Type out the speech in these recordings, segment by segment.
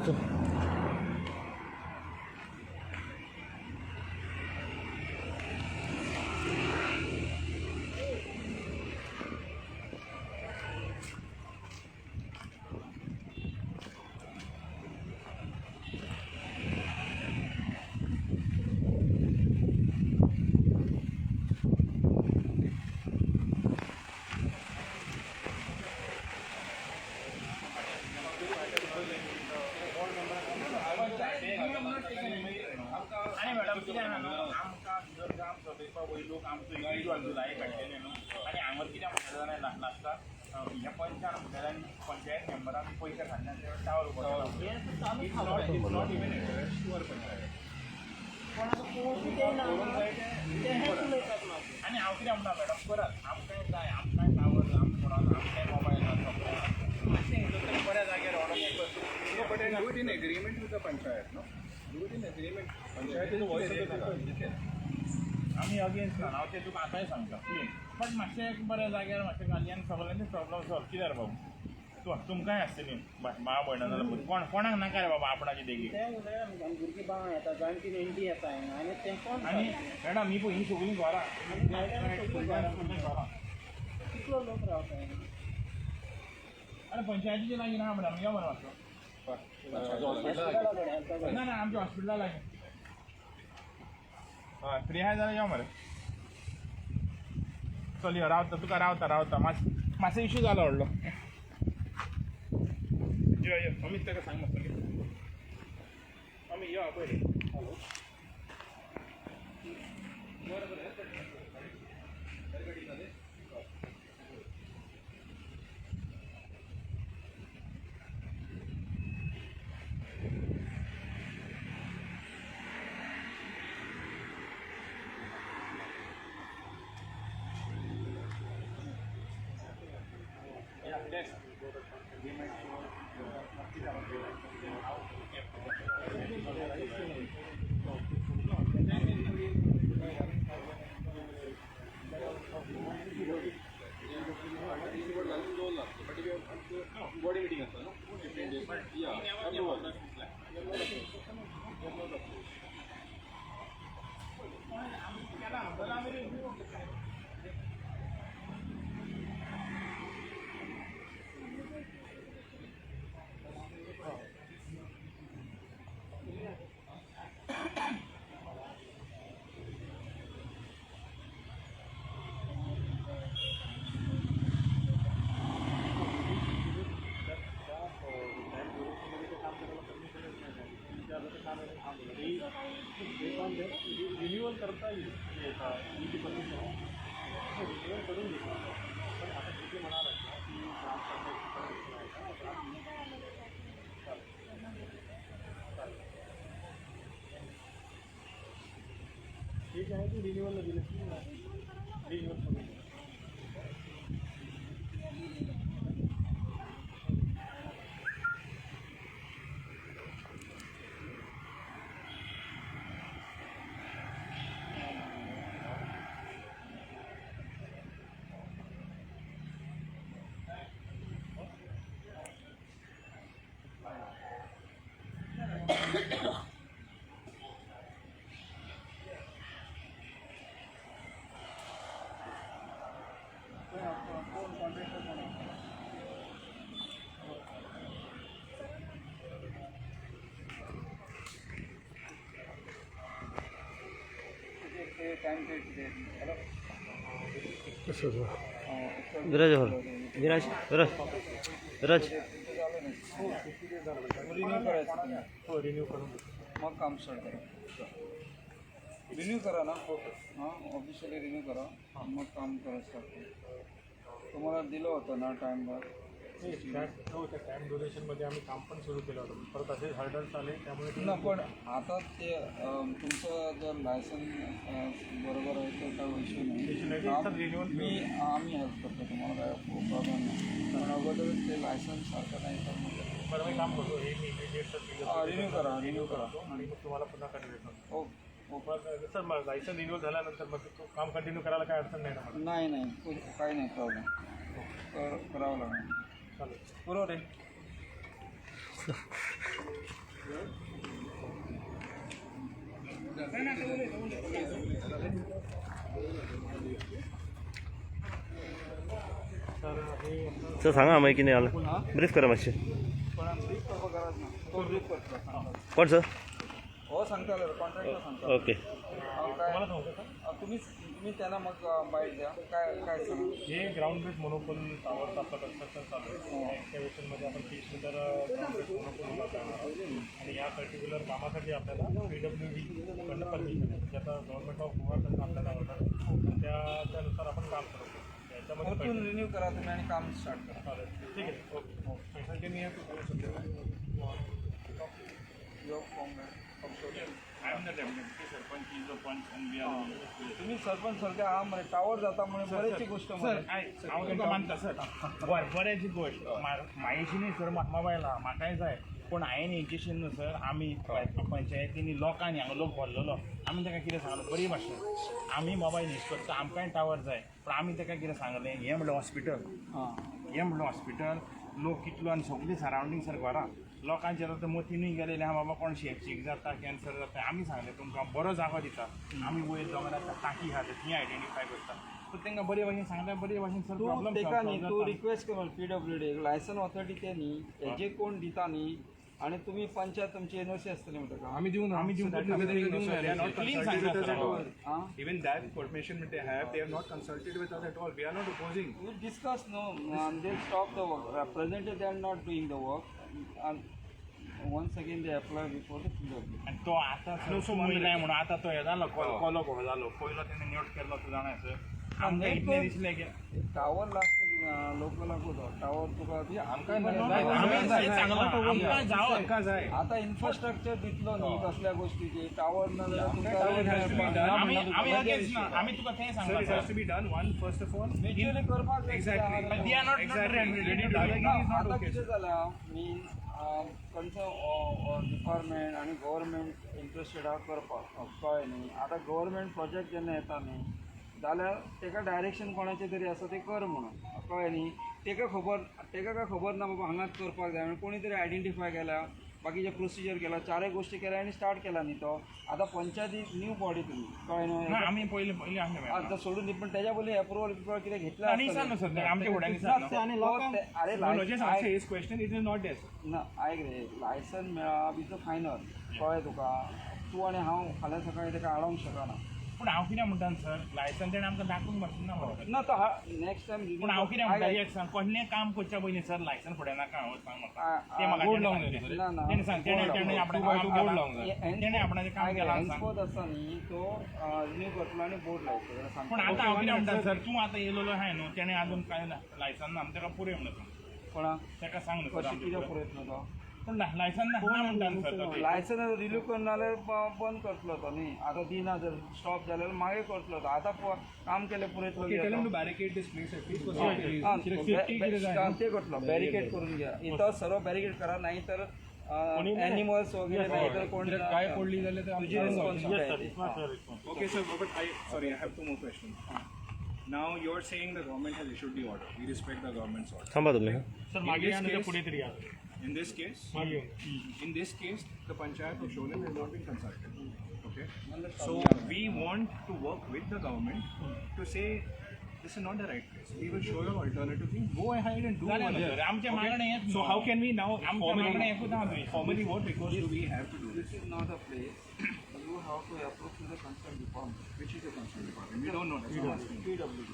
चल आणि मॅडम कितें आहा न्हू आमकां जर काम सगळें वयलोक आमचो इंडिविज्युअल जुलाय काडलेले न्हू आनी हांगा कितें म्हणटा जाल्यार लास्टाक ह्या पंचान म्हणटा आनी पंचायत मेंबरान पयशे घालना ते टावर आनी हांव कितें म्हणटा मॅडम करात आमकांय जाय आमकांय टावर आमकांय मोबायल मातशें हितून तरी बऱ्या जाग्यार व्हरोन हें कर but do it in agreement with the panchayat न्हू डू इट इन एग्रीमेंट पंचायतीचो वॉयस आमी अगेन्स्ट ना हांव तें तुका आतांय सांगता क्लीन बट मातशें एक बऱ्या जाग्यार मातशें घाली आनी सगळ्यांचे प्रॉब्लम सॉल्व कितें रे बाबू तुमकांय आसतली भाव भयणां जाल्यार कोणाक नाका रे बाबा आपणाची देगी भुरगीं बांग येता जाणटी नेणटी येता आनी तें कोण आनी मॅडम ही पळय ही सगळीं घरां कितलो लोक रावता आनी पंचायतीचे लागीं ना मॅडम यो बरो मातसो ना ना आमच्या हॉस्पिटला लागीं हय फ्री आहाय जाल्यार यो मरे चल यो रावता तुका रावता मातसो इशू जालो व्हडलो यो यो अमीत ताका सांग मातसो अमी यो पळय हॅलो बरें बॉडी मिटींग आसता न्हू रिन्यूअल करता येईल रिन्यूअल करून घेतला पण आता तिथे म्हणाला की ठीक आहे की रिन्यूअलला दिलं रिन्यूअल करून विराज विराज विराज विराज रिन्यू करायचं हो रिन्यू करून मग काम स्टार्ट करा रिन्यू करा ना हां ऑफिशियली रिन्यू करा मग काम करायचं स्टार्ट करा तुम्हाला दिलं होतं ना टाईमवर त्या टाईम ड्युरेशनमध्ये आम्ही काम पण सुरू केलं होतं परत असेच हर्डल्स आले त्यामुळे ना पण आता ते तुमचं जर लायसन बरोबर आहे तर काही इश्यू नाही आम्ही हेल्प करतो तुम्हाला काय प्रॉब्लेम नाही पण अगोदरच ते लायसन्स सारखं नाही तर मग बरं मी काम करतो हे मी इमिडिएट रिन्यू करा आणि मग तुम्हाला पुन्हा कंटिन्यू करतो हो पण सर मग लायसन रिन्यूअल झाल्यानंतर मग काम कंटिन्यू करायला काय अडचण नाही ना मला नाही काही नाही प्रॉब्लेम करावं लागणार चालेल बरोबर आहे सर सांगा माहिती किती आलं ब्रीफ करा मातशें पण ब्रीफ करपाक गरज ना तो ब्रीफ करता कोण सर हो सांगतालो कॉन्ट्रॅक्टर सांगता ओके तुम्ही त्यांना मग बाईट द्या काय काय सांगा हे ग्राउंड बेस मोनोपोल टॉवरचं आपलं कन्स्ट्रक्शन चालू आहे एक्सकॅव्हेशनमध्ये आपण 30 मीटर ग्राउंड बेस मोनोपोल उभा करणार आहोत आणि या पर्टिक्युलर कामासाठी आपल्याला PWD कडनं परमिशन आहे म्हणजे आता गव्हर्नमेंट ऑफ गोवाकडनं आपल्याला ऑर्डर त्यानुसार आपण काम करतो याच्यामध्ये रिन्यू करा तुम्ही आणि काम स्टार्ट करा चालेल ठीक आहे ओके कॅन यू टू तुम्ही सरपंच सारखे हा म्हणजे टावर जाता म्हणजे बरेचशी गोष्ट सर हांव तुमकां मानता सर बरेची गोश्ट म्हायेची न्ही सर मोबायला म्हाकाय जाय पूण हांवें हेंचेशी न्हू सर आमी पंचायतींनी लोकांनी हांगा लोक भरलेलो आमी ताका कितें सांगलें बरी भाशेन आमी मोबायल यूज करता आमकांय टावर जाय पूण आमी ताका कितें सांगलें हें म्हणलें हॉस्पिटल लोक कितलो आनी सगळीं सरावंडींग सर घरां लोकांचेर आतां मतीनूय गेलेले हा बाबा कोण शीक जाता कॅन्सर जाता आमी सांगलें तुमकां बरो जागो दिता आमी वयर दोंगरार टाकी आहा ती आयडेंटिफाय करता सो तांकां बरे भशेन सांगलें बरे भशेन सर प्रॉब्लम तेका न्ही तूं रिक्वेस्ट कर PWD लायसन ऑथॉरिटी ते न्ही हेजे कोण दिता न्ही आणि तुम्ही पंचायत तुमची NOC असतली म्हणटा आमी दिवंक even that information they have not consulted with us at all. We are not opposing. We discuss no and they stop the work. Presently they are not doing the work and once again they apply before the PWD. आणि तो आता so महिला म्हणून आता तो हे जालो कोलो घोळ जालो पयलो तेणे न्यूट केलो तूं जाणा सर आमकां इतलें दिसलें की टावर लागता लोकलाक टावर तुका आमकां जाय आता इन्फ्रास्ट्रक्चर दितलो न्ही कसल्या गोष्टीचे टावर ना आमी तुका तें सांगता it has to be done one first of all actually करपाक आता कितें जालां मीन खंयचो डिपार्टमेंट आनी गव्हर्मेंट इंट्रस्टेड आहा करपाक कळ्ळें न्ही आतां गव्हर्मेंट प्रोजेक्ट जेन्ना येता न्ही जाल्यार ताका डायरेक्शन कोणाचें तरी आसा तें कर म्हणून कळ्ळें न्ही ताका काय खबर ना बाबा हांगाच करपाक जाय म्हणून कोणी तरी आयडेंटिफाय केला बाकीचे प्रोसिजर केला चारय गोष्टी केल्या आनी स्टार्ट केला न्ही तो आतां पंचायती न्यू बॉडी तुमी कळ्ळें न्हू आमी पयलीं आतां सोडून दी पण तेज्या पयलीं एप्रुवल कितें घेतला ना आयक रे लायसन मेळप इज अ फायनल कळ्ळें तुका तूं आनी हांव फाल्यां सकाळीं ताका हाडोंक शकना पूण हांव कितें म्हणटा सर लायसन तेणें आमकां दाखोवंक पावना ना तो नेक्स्ट टायम पूण हांव कितें म्हणटा एक सांग कसलें काम करच्या पयलीं सर लायसन फुडें नाका हांव सांग म्हाका तें म्हाका बोर्ड लावंक जाय तेणें सांग तेणें आपणाचें काम केलां तेणें आपणाचें काम केलां एन्फोर्स आसा न्ही तो रिन्यू करतलो आनी बोर्ड लावतलो पूण आतां हांव कितें म्हणटा सर तूं आतां येयलेलो आहाय न्हू तेणें आजून कांय लायसन ना ताका पुरय म्हणून कोणाक ताका सांग न्हू कशें कितें पळयतलो तो पूण लायसन ना म्हणटा सर लायसन रिन्यू करना जाल्यार बंद करतलो तो न्ही आतां दिना जर स्टॉप जाल्यार मागीर करतलो तो आतां काम केलें पुरयतलो ते करतलो बॅरिकेड करून घ्या इथं सर्व बॅरिकेड करा नाही तर एनिमल्स वगैरे कोण काय पडली जाल्यार तुजी responsibility Okay, sir, but sorry, I have two more questions. Now you're saying the government has issued the order. We respect the government's order. थांबा तुम्ही सर मागे आणि पुढे तरी या In this case, the Panchayat of Siolim has not been consulted. Okay, so we want to work with the government to say this is not the right place. We will show you alternative thing. Go ahead and do what you want. So how can we now formally what recourse do we have to do? This is not a place. You have to approach to the concerned department. Which is the concerned department? We don't know. PWD.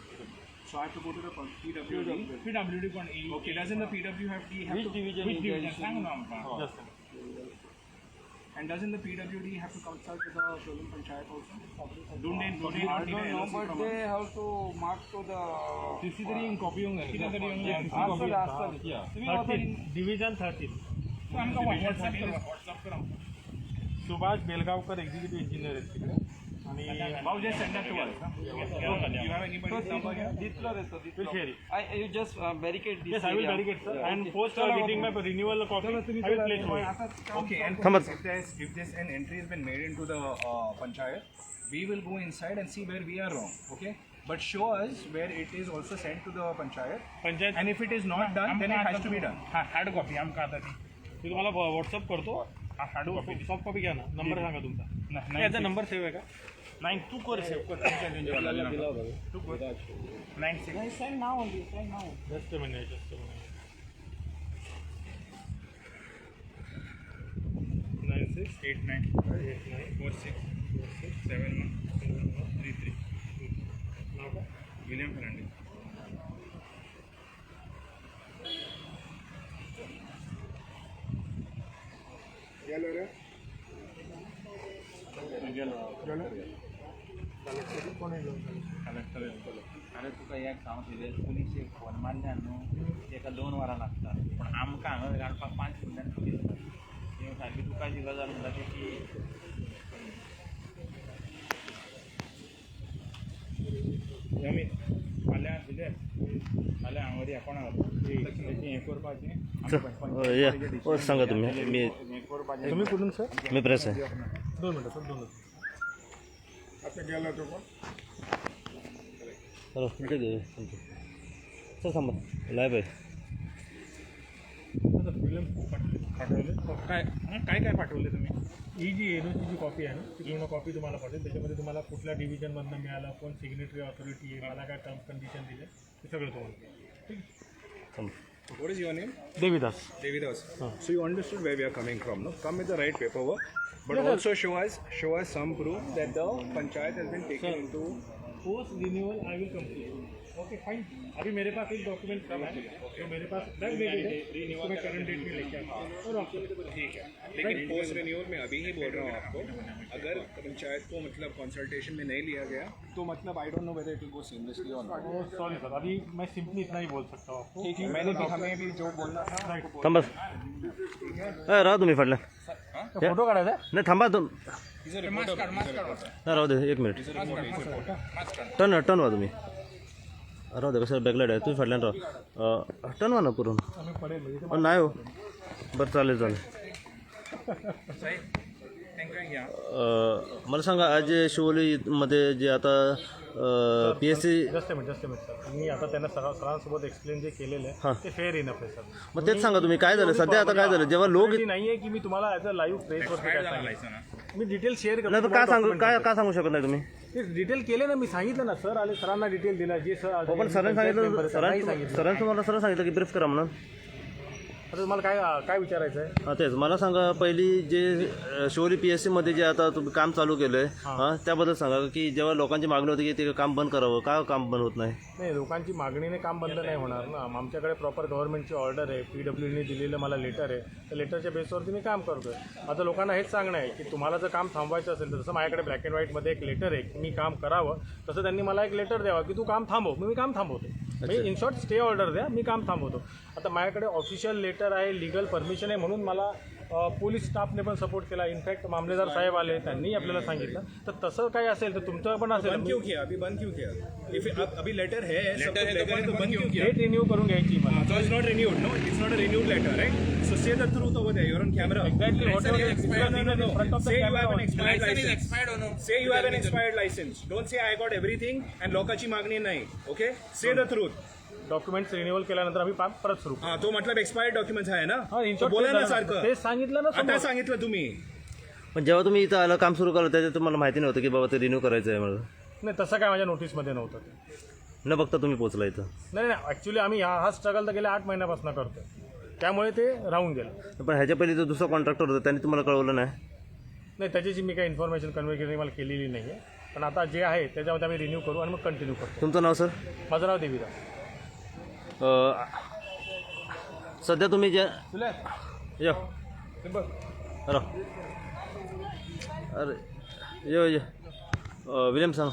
So I have to go to the PWD. Okay, doesn't the PWD have Which division? And doesn't the PWD have to consult with the Siolim Panchayat also? Don't they I don't know, but they have to mark to the division 13 Subhash Belgaonkar executive engineer आहेत तिकडे आणि you just barricade this yes, I will barricade, sir, and post getting my renewal copy. I will place my Okay, and if there's an entry has been made into the Panchayat, we will go inside and see where we are wrong. Okay, but show us where it is also sent to the Panchayat. And if it is not done, then it has to be done. hard copy. मी तुम्हाला WhatsApp करतो. Hard copy soft copy घ्या ना. Number सांगा तुमचा. नाही याचा number save आहे का? नाही तू कर सेव्ह कर. तू कर 96 नाव जस्ट मिनिट 9689467133 नाव का? विलियम फर्नांडिस. अरे तुका एक सांगतले पुलिशेक फोन मारल्या न्हू एका 2 वरां लागतात पण आमकां हांगा घालपाक 5 मिनटान पुलीस येवन सारकी तुकाची गजाल म्हणटा ती फाल्यां दिले फाल्यां हांगा वरी कोणाक हें करपाचें या सांगा तुम्ही. मी तुम्ही कुठून सर? मी प्रेस आहे. 2 मिनटं सर 2 मिनटं. आता गेला तो पण हॅलो ठीक आहे सर थांबा लाईव्ह आहे. फिल्म पाठवले काय काय पाठवले तुम्ही? ही जी एनओची जी कॉपी आहे ना ती पूर्ण कॉपी तुम्हाला पाठवेल. त्याच्यामध्ये तुम्हाला कुठल्या डिव्हिजनमधनं मिळालं, कोण सिग्नेटरी ऑथॉरिटी आहे, मला काय टर्म्स कंडिशन दिले ते सगळं तुम्हाला. ठीक थांबा. What is your name? Devidas. Devidas. So you understood where we are coming from, no? Come with the right paperwork, but also show us some proof that the panchayat has been taken into. Post renewal I will complete. Okay fine. अभी मेरे pass एक document कम है जो मेरे pass मैं current date में लेके आता हूँ. ठीक है, लेकिन पोस्ट रिन्यूअल में अभी ही बोल रहा हूँ आपको, अगर पंचायत को मतलब कंसल्टेशन में नहीं लिया गया तो मतलब I don't know whether it will go seamlessly और नॉट. सॉरी सर, अभी मैं सिंपली इतना ही बोल सकता हूँ आपको. ठीक है, मैंने भी हमें भी जो बोलना था थांबा राहा तुम्ही फाटल्या. फोटो काढायचा. नाही थांबा तुम मास्क राहू दे 1 मिनिट. टर्न व्हा तुम्ही. राहू दे कसं बॅकलाईट आहे तुम्ही फाटल्यान राहा. टर्न व्हा ना पुरून. नाही हो बरं चालेल. मला सांगा आज शिवोलीमध्ये जे आता PHC जस्ट मिनिट सर. मी आता त्यांना सरांसोबत एक्सप्लेन जे केलेलं आहे ते फेअर इनफ आहे सर. मग तेच सांगा तुम्ही काय झालं सध्या आता काय झालं जेव्हा लोक नाही आहे की मी तुम्हाला ॲज अ लाईव्ह प्रेसवरती काय सांगितलं. मी डिटेल शेअर नाही तर काय सांगू शकत नाही तुम्ही. ते डिटेल केले ना, मी सांगितलं ना सर आले सरांना डिटेल दिला जे सर. पण सरांनी सांगितलं सरांनी तुम्हाला सरळ सांगितलं की ब्रीफ करा म्हणून. आता तुम्हाला काय विचारायचं आहे? हां तेच मला सांगा पहिली जे शिवोली PHC मध्ये जे आता तुम्ही काम चालू केलं आहे हां त्याबद्दल सांगा की जेव्हा लोकांची मागणी होती की ते काम बंद करावं का काम बंद होत नाही. नाही लोकांची मागणीने काम बंद नाही होणार ना. आमच्याकडे प्रॉपर गव्हर्नमेंटची ऑर्डर आहे, PWने दिलेलं मला लेटर आहे. त्या लेटरच्या बेसवरती मी काम करतो आहे. आता लोकांना हेच सांगणं आहे की तुम्हाला जर काम थांबवायचं असेल तर जसं माझ्याकडे ब्लॅक अँड व्हाईटमध्ये एक लेटर आहे की मी काम करावं, तसं त्यांनी मला एक लेटर द्यावा की तू काम थांबव. मी काम थांबवतो. म्हणजे इन शॉर्ट स्टे ऑर्डर द्या, मी काम थांबवतो. आता माझ्याकडे ऑफिशियल लेटर आहे, लीगल परमिशन आहे म्हणून मला पोलीस स्टाफने पण सपोर्ट केला. इनफॅक्ट मामलेदार साहेब आले त्यांनी आपल्याला सांगितलं. तर तसं काही असेल तर तुमचं पण असेल. क्यों किया अभी बंद क्यों किया? इफ अभी लेटर है सब कुछ लेटर है तो बंद क्यों किया? डेट रिन्यू करून घ्यायची मला. So it's not renewed, no? It's not a renewed letter, right? So say the truth over there. You're on camera. Exactly. Whatever is expired. No. Say you have an expired license. Say you have an expired license. Don't say I got everything and लोकांची मागणी नाही. Okay? Say the truth. Documents renewal केल्यानंतर आम्ही परत सुरू. हां तो मतलब एक्सपायर्ड डॉक्युमेंट्स आहे ना. तो बोला ना सारखं. ते सांगितलं ना. आता सांगितलं तुम्ही. पण जेव्हा तुम्ही इथं आलं काम सुरू केलं त्याच्यात तुम्हाला माहिती नव्हतं की बाबा ते रिन्यू करायचं आहे म्हणून. नाही तसं काय माझ्या नोटीसमध्ये नव्हतं ते. न बघता तुम्ही पोचला इथं. नाही ॲक्च्युली आम्ही हा स्ट्रगल तर गेल्या 8 महिन्यापासून करतो, त्यामुळे ते राहून गेलं. पण ह्याच्या पहिले जो दुसरा कॉन्ट्रॅक्टर होता त्यांनी तुम्हाला कळवलं नाही. नाही त्याच्याची मी काही इन्फॉर्मेशन कन्व्हे मला केलेली नाही आहे. पण आता जे आहे त्याच्यामध्ये आम्ही रिन्यू करू आणि मग कंटिन्यू करतो. तुमचं नाव सर? माझं नाव देवीदास. सध्या तुम्ही जे यो अरे यो विलियम सांग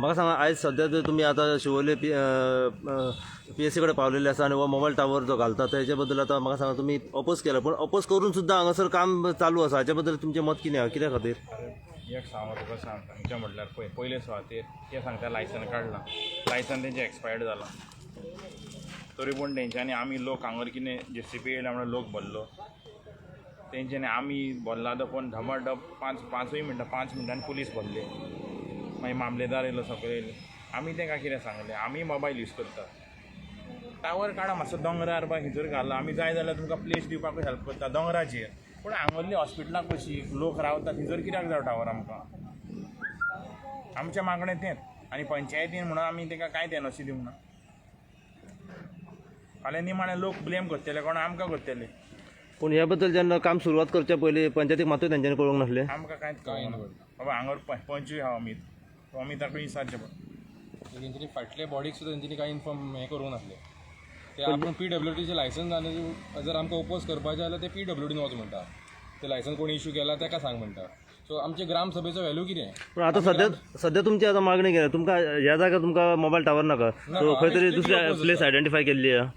मला सांगा आज सध्या जर तुम्ही आता शिवोली PHCकडे पावलेले असा आणि मोबाईल टावर जो घालता त्याच्याबद्दल आता मला सांगा तुम्ही अपोज केला पण अपोज करून सुद्धा हांगासर काम चालू असा हाच्याबद्दल तुमचे मत कित्या खातीर? एक सांगो तुका सांगता खंयच्या म्हटल्यार पयले सुवातेर ते सांगता लायसन काडला, लायसन तेंचे एक्सपायर्ड जाला. तरी पूण तेंच्यांनी आमी लोक हांगर कितें JCB येयला म्हणून लोक भरलो तेंच्यांनी आमी भरला तो पण धमाडप 5 मिनटांनी पुलीस भरले. मागीर मामलेदार येयलो सगळे येयले. आमी तेंकां कितें सांगलें आमी मोबायल यूज करता टावर काडा मातसो दोंगरार बा हिजर घाला आमी जाय जाल्यार तुमकां प्लेस दिवपाकूय हेल्प करता दोंगराचेर पूण हांगल्ली हॉस्पिटलां कशी लोक रावतात हिजर कित्याक जाय टावर आमकां आमचें मागणें तेंच आनी पंचायतीन म्हणून आमी ताका कांयच एनओसी दिवंक ना फाल्यां निमाणे लोक ब्लेम करतले कोण आमकां करतले पूण ह्या बद्दल जेन्ना काम सुरवात करच्या पयलीं पंचायतीक मातूय तेंच्यांनी कळोवंक नासलें आमकां कांयच कळना बाबा हांगर पंचूय आहा अमिताकूय विचारचें पडटा तेंच्यांनी फाटले बॉडीक सुद्दां तेंच्यांनी कांय इन्फॉर्म हें करूंक नासलें ते आपूण PWDचें लायसन्स आनी जर आमकां ओपोज करपाचें जाल्यार ते PWDन वच म्हणटा ते लायसन्स कोणी इशू केला ताका सांग म्हणटा सो आमच्या ग्रामसभेचो व्हॅल्यू कितें पूण आतां सद्या तुमची आतां मागणी कितें तुमकां ह्या जाग्यार तुमकां मोबायल टावर नाका सो खंय तरी दुसऱ्या प्लेस आयडेंटिफाय केल्ली आहा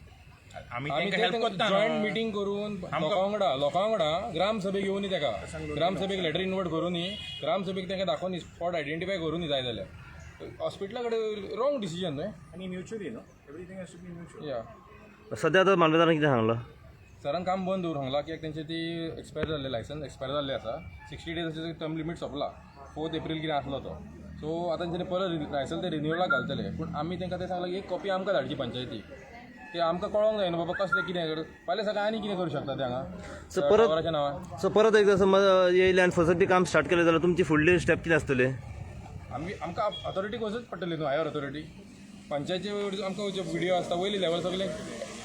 आमी तांकां हेल्प करता जॉयंट मिटींग करून लोकां वांगडा ग्रामसभेक येवनी ताका ग्रामसभेक लेटर इन्वर्ट करूनी ग्रामसभेक तांकां दाखोवन स्पॉट आयडेंटिफाय करूनी जाय जाल्यार हॉस्पिटला कडेन रॉंग डिसिजन न्हय आनी म्युच्युअली न्हू everything has to be mutual या सद्या आतां मामलेदारान कितें सांगलां सरान काम बंद दवरूंक सांगलां कित्याक तेंचे ती एक्सपायर जाल्ले लायसन्स एक्सपायर जाल्ले आसा 60 days अशें टर्म लिमीट सोंपला 4 एप्रील कितें आसलो तो सो आतां तेंच्यांनी परत लायसन्स ते रिन्युअलाक घालतले पूण आमी तांकां तें सांगलां की एक कॉपी आमकां धाडची पंचायतीक ते आमकां कळोंक जाय न्हू बाबा कसलें कितें फाल्यां सकाळीं आनी कितें करूं शकता ते हांगा सो परत एकदां समज येयले आनी फसटी काम स्टार्ट केलें जाल्यार तुमची फुडली स्टेप कितें आसतली आमकां अथॉरिटीक वचूच पडटली न्हू हायर अथॉरिटी पंचायतीचे आमकां जे व्हिडियो आसता वयली लेवल सगळे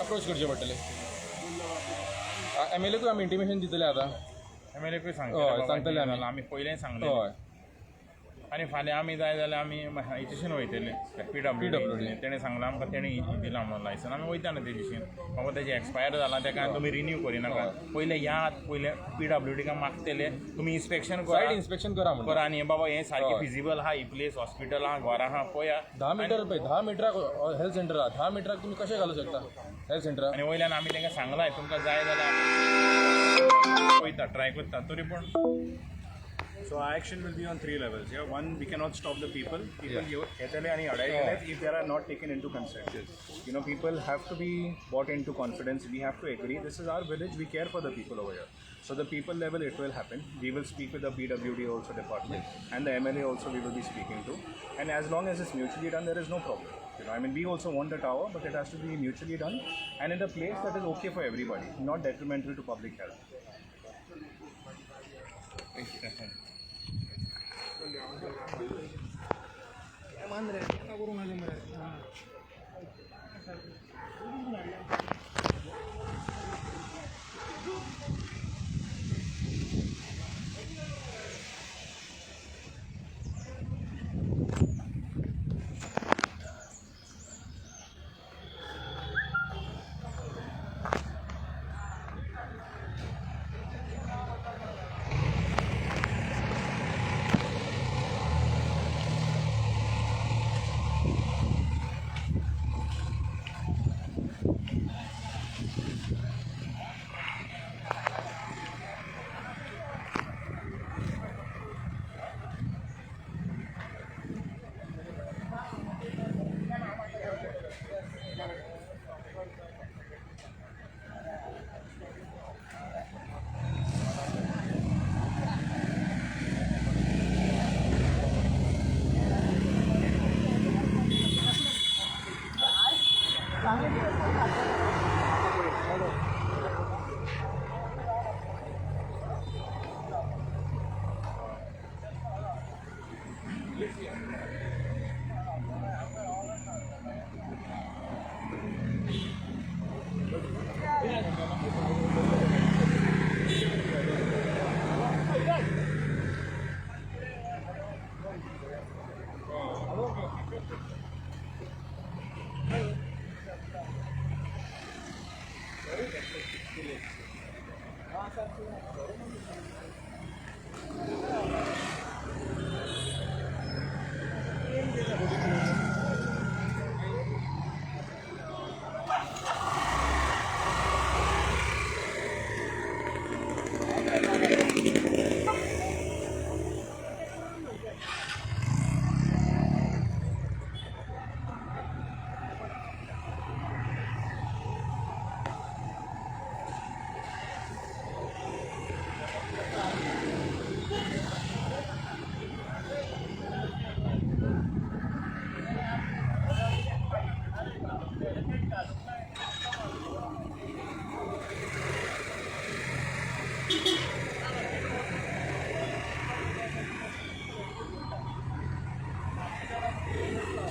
अप्रोच करचे पडटले MLAकूय आमी इंटिमेशन दितले आतां MLAकूय सांगतले आमी पयलें सांगलें हय आनी फाल्यां आमी जाय जाल्यार आमी हेचेशन वयतले PWD तेणें सांगलां आमकां तेणें दिलां म्हणून लायसन आमी वयता न्हू तेजेशीन बाबा तेजें एक्सपायर जालां तेका तुमी रिन्यू करिनाका पयलें याद पयलें PWDका मागतले तुमी इन्स्पेक्शन सायट इन्स्पेक्शन करा आनी बाबा हें सारकें फिजिबल आहा ही प्लेस हॉस्पिटल आहा घर आहा पळया 10 मिटर पळय 10 मिटराक हेल्थ सेंटर आहा 10 मिटराक तुमी कशें घालूं शकता हेल्थ सेंटराक आनी वयल्यान आमी तांकां सांगलां तुमकां जाय जाल्यार वयता ट्राय करता तरी पूण So our action will be on 3 levels. Yeah, one, we cannot stop the people. If they are not taken into consideration, you know, people have to be bought into confidence. We have to agree. This is our village. We care for the people over here. So the people level, it will happen. We will speak with the PWD also department and the MLA also we will be speaking to. And as long as it's mutually done, there is no problem. You know, I mean, we also want the tower, but it has to be mutually done and in a place that is okay for everybody, not detrimental to public health.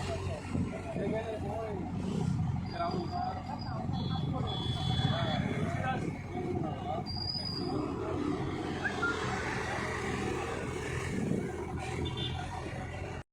Gracias.